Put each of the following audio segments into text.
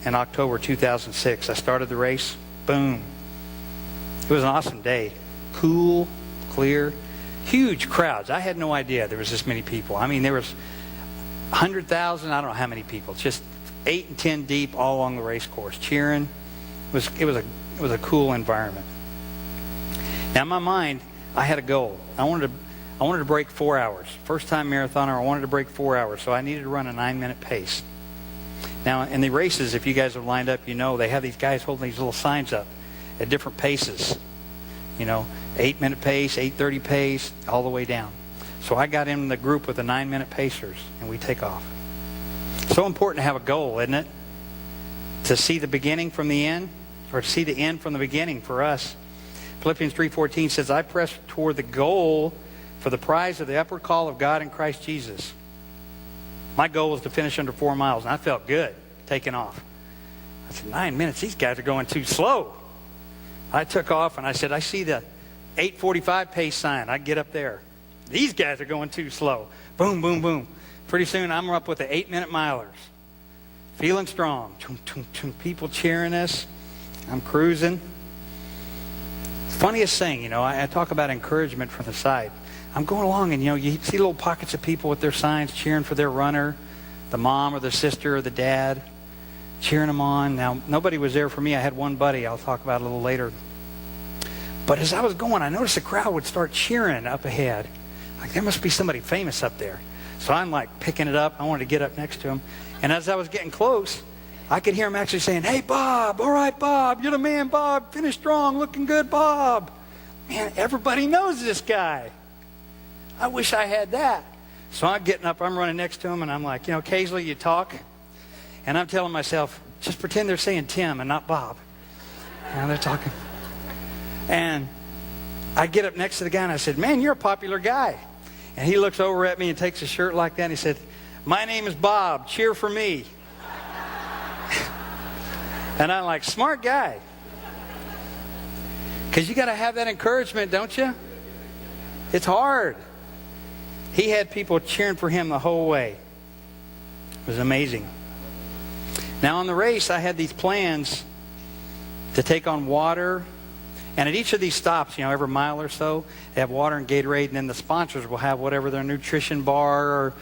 in October 2006. I started the race. Boom. It was an awesome day. Cool, clear, huge crowds. I had no idea there was this many people. I mean, there was 100,000, I don't know how many people, just 8 and 10 deep all along the race course, cheering. It was a cool environment. Now in my mind, I had a goal. I wanted to break 4 hours. First time marathoner, I wanted to break 4 hours, so I needed to run a 9-minute pace. Now in the races, if you guys have lined up, you know they have these guys holding these little signs up at different paces. 8-minute pace, 8:30 pace, all the way down. So I got in the group with the 9-minute pacers, and we take off. So important to have a goal, isn't it? To see the beginning from the end, or to see the end from the beginning for us. Philippians 3:14 says, I press toward the goal for the prize of the upward call of God in Christ Jesus. My goal was to finish under 4 miles, and I felt good taking off. I said, 9 minutes, these guys are going too slow. I took off, and I said, I see the 8:45 pace sign. I get up there. These guys are going too slow. Boom, boom, boom. Pretty soon, I'm up with the 8-minute milers. Feeling strong. People cheering us. I'm cruising. Funniest thing, I talk about encouragement from the side. I'm going along, and, you see little pockets of people with their signs cheering for their runner, the mom or the sister or the dad, cheering them on. Now, nobody was there for me. I had one buddy I'll talk about a little later. But as I was going, I noticed the crowd would start cheering up ahead. Like, there must be somebody famous up there. So I'm like picking it up. I wanted to get up next to him. And as I was getting close, I could hear him actually saying, hey, Bob, all right, Bob, you're the man, Bob. Finish strong, looking good, Bob. Man, everybody knows this guy. I wish I had that. So I'm getting up, I'm running next to him, and I'm like, occasionally you talk. And I'm telling myself, just pretend they're saying Tim and not Bob. And they're talking. And I get up next to the guy, and I said, man, you're a popular guy. And he looks over at me and takes his shirt like that, and he said, my name is Bob. Cheer for me. And I'm like, smart guy. Because you got to have that encouragement, don't you? It's hard. He had people cheering for him the whole way. It was amazing. Now, on the race, I had these plans to take on water. And at each of these stops, every mile or so, they have water and Gatorade, and then the sponsors will have whatever their nutrition bar or,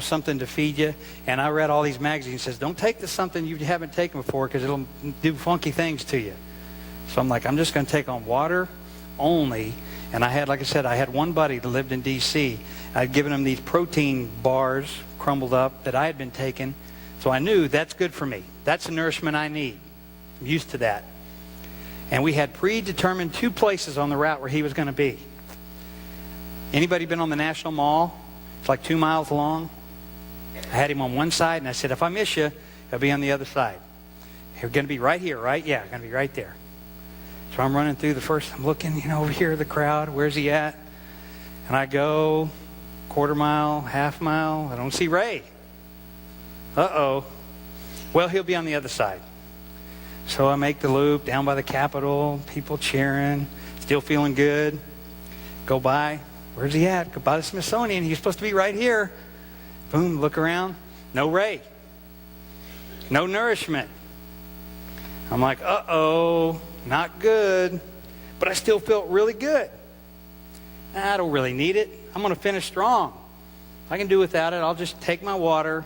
something to feed you. And I read all these magazines. It says, don't take this something you haven't taken before because it'll do funky things to you. So I'm like, I'm just going to take on water only. And I had, like I said, I had one buddy that lived in D.C. I'd given him these protein bars, crumbled up, that I had been taking. So I knew that's good for me. That's the nourishment I need. I'm used to that. And we had predetermined 2 places on the route where he was going to be. Anybody been on the National Mall? It's like 2 miles long. I had him on one side, and I said, if I miss you, he'll be on the other side. You're going to be right here, right? Yeah, going to be right there. So I'm running through I'm looking, over here, the crowd. Where's he at? And I go quarter mile, half mile. I don't see Ray. Uh-oh. Well, he'll be on the other side. So I make the loop down by the Capitol, people cheering, still feeling good. Go by. Where's he at? Go by the Smithsonian. He's supposed to be right here. Boom, look around. No Ray. No nourishment. I'm like, uh-oh, not good. But I still felt really good. I don't really need it. I'm going to finish strong. I can do without it. I'll just take my water,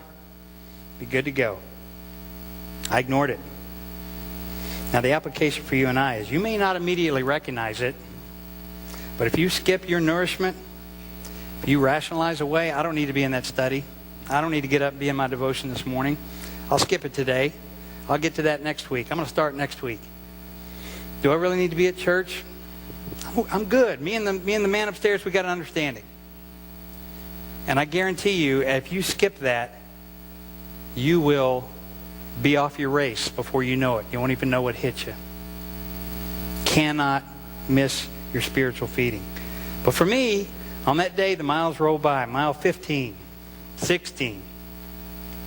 be good to go. I ignored it. Now, the application for you and I is you may not immediately recognize it, but if you skip your nourishment, if you rationalize away, I don't need to be in that study. I don't need to get up and be in my devotion this morning. I'll skip it today. I'll get to that next week. I'm going to start next week. Do I really need to be at church? I'm good. Me and the man upstairs, we got an understanding. And I guarantee you, if you skip that, you will be off your race before you know it. You won't even know what hit you. Cannot miss your spiritual feeding. But for me, on that day, the miles rolled by. Mile 15, 16,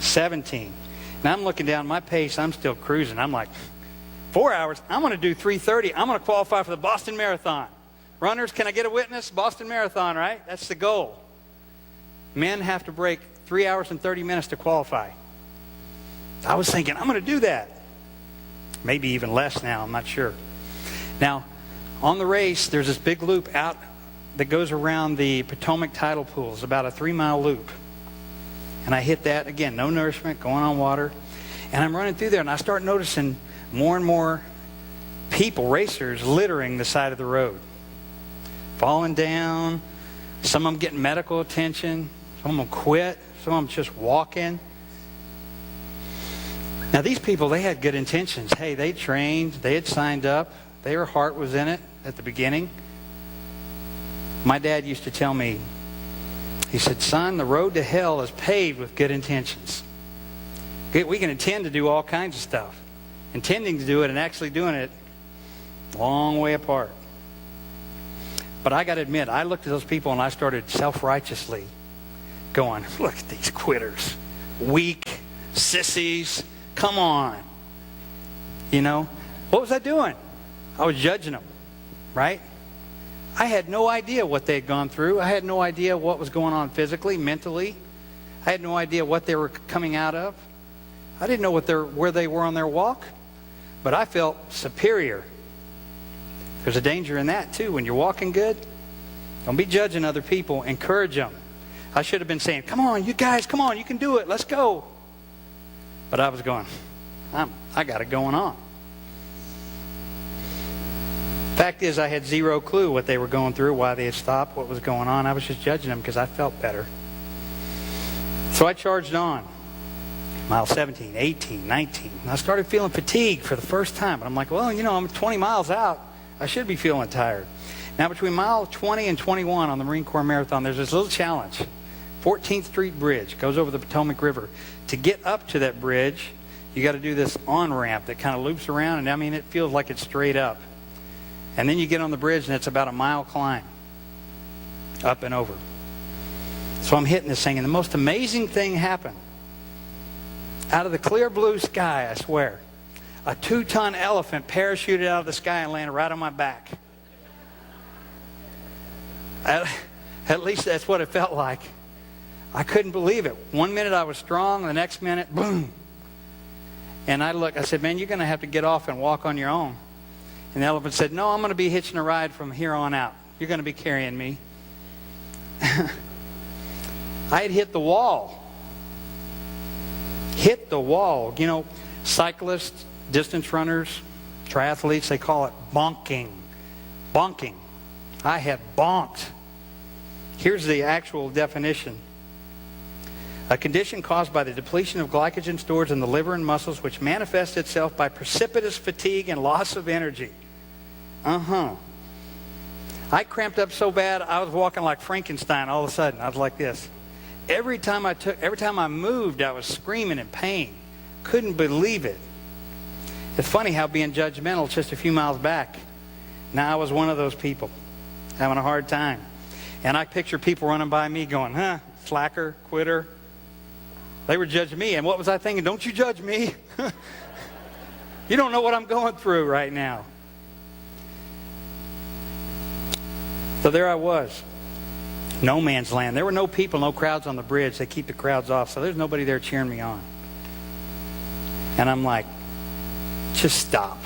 17. Now I'm looking down my pace. I'm still cruising. I'm like, 4 hours. I'm going to do 3:30. I'm going to qualify for the Boston Marathon. Runners, can I get a witness? Boston Marathon, right? That's the goal. Men have to break 3 hours and 30 minutes to qualify. I was thinking, I'm going to do that. Maybe even less now, I'm not sure. Now, on the race, there's this big loop out that goes around the Potomac tidal pools, about a 3-mile loop. And I hit that, again, no nourishment, going on water. And I'm running through there, and I start noticing more and more people, racers, littering the side of the road. Falling down, some of them getting medical attention, some of them quit, some of them just walking. Now, these people, they had good intentions. Hey, they trained, they had signed up, their heart was in it at the beginning. My dad used to tell me, he said, son, the road to hell is paved with good intentions. We can intend to do all kinds of stuff. Intending to do it and actually doing it, long way apart. But I got to admit, I looked at those people and I started self-righteously going, look at these quitters. Weak, sissies, come on. You know, what was I doing? I was judging them, right? I had no idea what they had gone through. I had no idea what was going on physically, mentally. I had no idea what they were coming out of. I didn't know where they were on their walk, but I felt superior. There's a danger in that too. When you're walking good, don't be judging other people. Encourage them. I should have been saying, come on, you guys, come on, you can do it. Let's go. But I was going, I got it going on. Fact is, I had zero clue what they were going through, why they had stopped, what was going on. I was just judging them because I felt better. So I charged on. Mile 17, 18, 19. And I started feeling fatigued for the first time. But I'm like, well, you know, I'm 20 miles out. I should be feeling tired. Now, between mile 20 and 21 on the Marine Corps Marathon, there's this little challenge. 14th Street Bridge goes over the Potomac River. To get up to that bridge, you got to do this on-ramp that kind of loops around. And I mean, it feels like it's straight up. And then you get on the bridge, and it's about a mile climb, up and over. So I'm hitting this thing, and the most amazing thing happened. Out of the clear blue sky, I swear, a 2-ton elephant parachuted out of the sky and landed right on my back. At least that's what it felt like. I couldn't believe it. One minute I was strong, the next minute, boom. And I said, man, you're going to have to get off and walk on your own. And the elephant said, no, I'm going to be hitching a ride from here on out. You're going to be carrying me. I had hit the wall. Hit the wall. You know, cyclists, distance runners, triathletes, they call it bonking. Bonking. I had bonked. Here's the actual definition. A condition caused by the depletion of glycogen stores in the liver and muscles, which manifests itself by precipitous fatigue and loss of energy. I cramped up so bad, I was walking like Frankenstein all of a sudden. I was like this. Every time I moved, I was screaming in pain. Couldn't believe it. It's funny how being judgmental just a few miles back, now I was one of those people, having a hard time. And I picture people running by me going, slacker, quitter. They were judging me. And what was I thinking? Don't you judge me. You don't know what I'm going through right now. So there I was. No man's land. There were no people, no crowds on the bridge. They keep the crowds off, so there's nobody there cheering me on. And I'm like, just stop.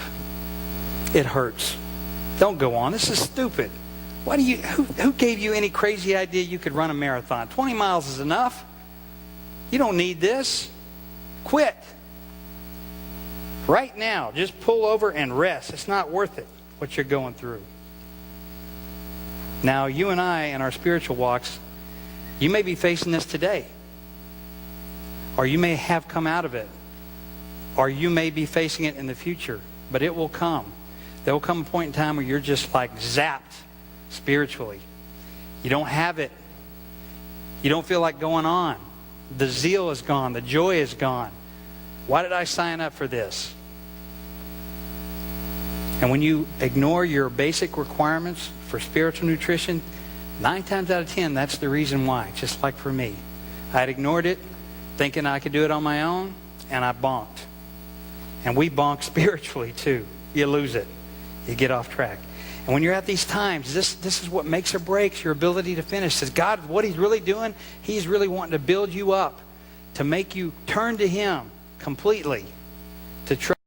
It hurts. Don't go on. This is stupid. Who gave you any crazy idea you could run a marathon? 20 miles is enough. You don't need this. Quit. Right now, just pull over and rest. It's not worth it, what you're going through. Now, you and I, in our spiritual walks, you may be facing this today. Or you may have come out of it. Or you may be facing it in the future. But it will come. There will come a point in time where you're just like zapped spiritually. You don't have it. You don't feel like going on. The zeal is gone. The joy is gone. Why did I sign up for this? And when you ignore your basic requirements for spiritual nutrition, 9 times out of 10, that's the reason why, just like for me. I had ignored it, thinking I could do it on my own, and I bonked. And we bonk spiritually too. You lose it. You get off track. And when you're at these times, this is what makes or breaks your ability to finish. Says God, what He's really doing, He's really wanting to build you up, to make you turn to Him completely, to trust.